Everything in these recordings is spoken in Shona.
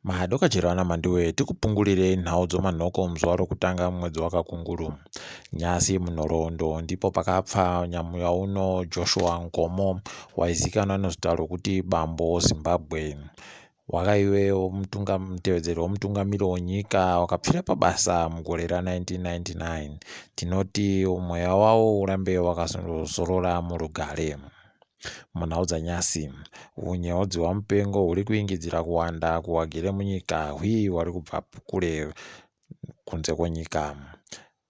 Mahadokachirana Mhanduwe tikupungurire nhau dzomanhoko muzuva rokutanga mumwedzi waKakunguru. Nyasi munhoroondo ndipo pakapfa nyamuya uno Joshua Nkomo waizikanwa nezita rokuti Bambo Zimbabwe. Wakaivewo mutevedzeri womutungamiri wenyika wakapfira pabasa mugore ra1999. Tinoti mweya wawo urambe wakazorora murugare. Munhau dzanyasi unyeudzwi hwamupengo huri kuingidzira kuwanda kuwagere munyika hwari kubva kure kunze kwenyika.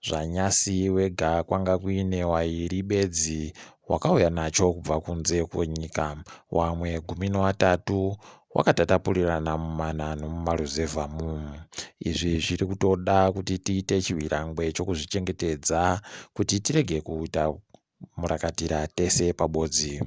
Zvanyasi wega kwanga kuine wairi bedzi wakauya nacho kubva kunze kwenyika, wamwe 13 wakatatapurirana mumanhano mumaruzevhamu. Izvi zviri kutoda kuti tiite chihwirangwe chokuzvichengetedza kuti tirege kuita murakatira tese pabodzi.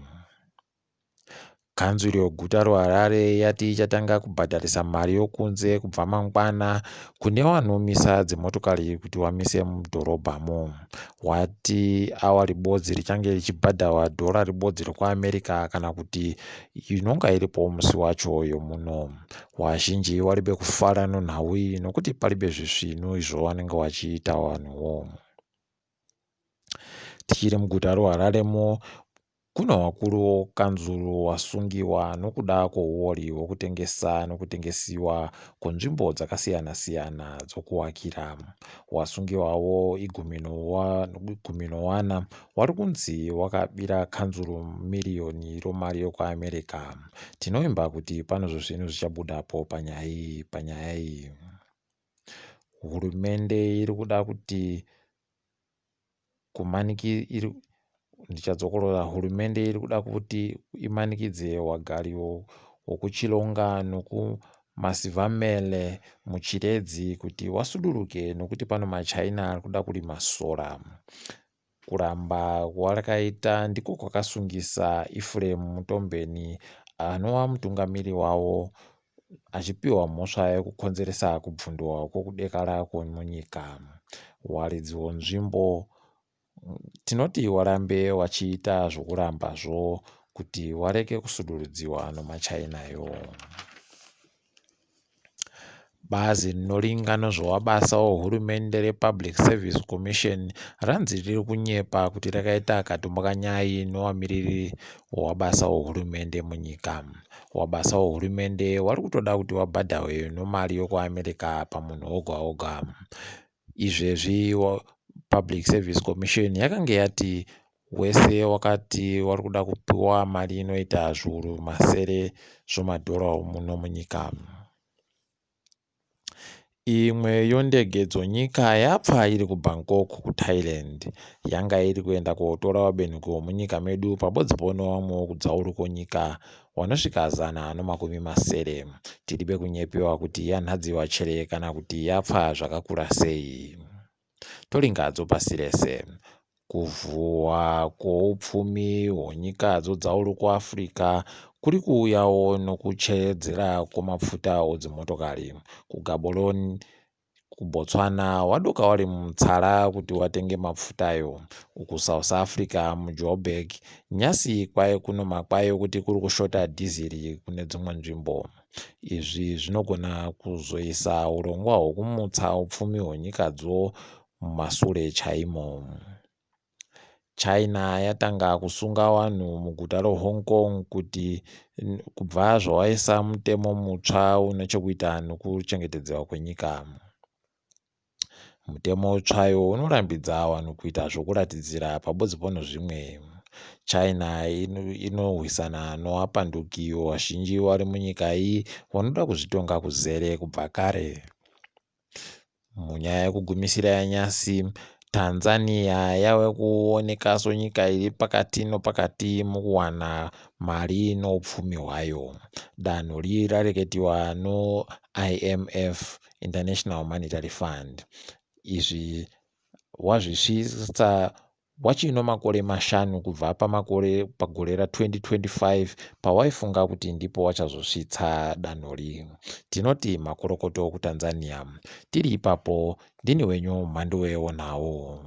Kanzuro yeguta reHarare yati ichatanga kubhadharisa mari yokunze kubva mangwana kune vanomisa dzimotokari kuti vamise mudhorobhamo. Wati awa ribodzi richange richibhadharwa dhora ribodzi rekuAmerica kana kuti inonga iripo musi wacho yomuno. Wazhinji waribe kufara nenhau iyi nokuti paribe zvisvinu izvo vanenge vachiita vanhuwo. Tichiri muguta reHararemo kuna wakuru kanzuro wasungiwa nokuda kweuori hwokutengesa nokutengesiwa kwenzvimbo dzakasiyana-siyana dzokuwakira. Wasungiwawo 14 wari kunzi wakabira kanzuro miriyoni romari yokuAmerica. Tinovimba kuti panozvo zvinhu zvichabudapo panyaya iyi. Hurumende iri kuda kuti hurumende iri kuda kuti imanikidze wagari wokuChilonga nokuMasivamele muChiredzi kuti wasuduruke nokuti pano maChina ari kuda kurima sora. Kuramba kwakaita ndiko kwakasungisa Ephraim Mutombeni anova mutungamiri wavo achipiwa mhosva yekukonzeresa kubvundwa kwokudekara kwemunyika. Waridzi wenzvimbo tinoti warambe wachiita zvokurambazvo kuti wareke kusudurudziwa nemaChinayo. Bazi rinoringa nezvewabasa wehurumende rePublic Service Commission ranzi riri kunyepa kuti rakaita katumbakanyai newamiriri wewabasa wehurumende munyika. Wabasa wehurumende wari kutoda kuti wabhadharwe nemari yokuAmerica pamunhu oga-oga. Izvezvi Public Service Commission yakange yati wese wakati wari kuda kupiwa mari inoita zviuru 700 zvemadhora muno munyika. Imwe yondege dzonyika yapfa iri kuBangkok kuThailand. Yanga iri kuenda kuotora vabenhuki vomunyika medu pabodzi pono vamwewo kudzauruko nyika vanosvika 170. Tiribe kunyepiwa kuti yanhadziwa chere kana kuti yapfa zvakakura sei. Toringadzo pasi rese. Kuvhuwa kwoupfumi hwenyika dzodzauruko Africa kuri kuuyawo nokucheredzera kwemafuta odzimotokari. KuGaborone kuBotswana wadoka wari mutsara kuti watenge mafutayo. KuSouth Africa muJoburg nyasi kwaive kuti kuri kushota dhiziri kune dzimwe nzvimbo. Izvi zvinogona kuzoisa urongwa hwokumutsa upfumi hwenyikadzo mumashure chaimo. China yatanga kusunga vanhu muguta reHong Kong kuti kubva zvawaisa mutemo mutsva une chekuita nokuchengetedzwa kwenyika. Mutemo mutsvayo unorambidza vanhu kuita zvokuratidzira pabodzi pono zvimwe. China inorwisana nevapanduki vazhinji vari munyika iyi vanoda kuzvitonga kuzere kubva kare. Munyaya yekugumisira yanyasi, Tanzania yave kuoneka senyika iri pakati nopakati mukuwana mari noupfumi hwayo. Danho riri rareketiwa noIMF, International Monetary Fund. Izvi wazvisvitsa wachino makore 5 kubva pagore ra2025 pawaifunga kuti ndipo wachazosvitsa danho riri. Tinoti makorokoto kuTanzania. Tiri ipapo, ndini wenyu Mhanduwe onhau.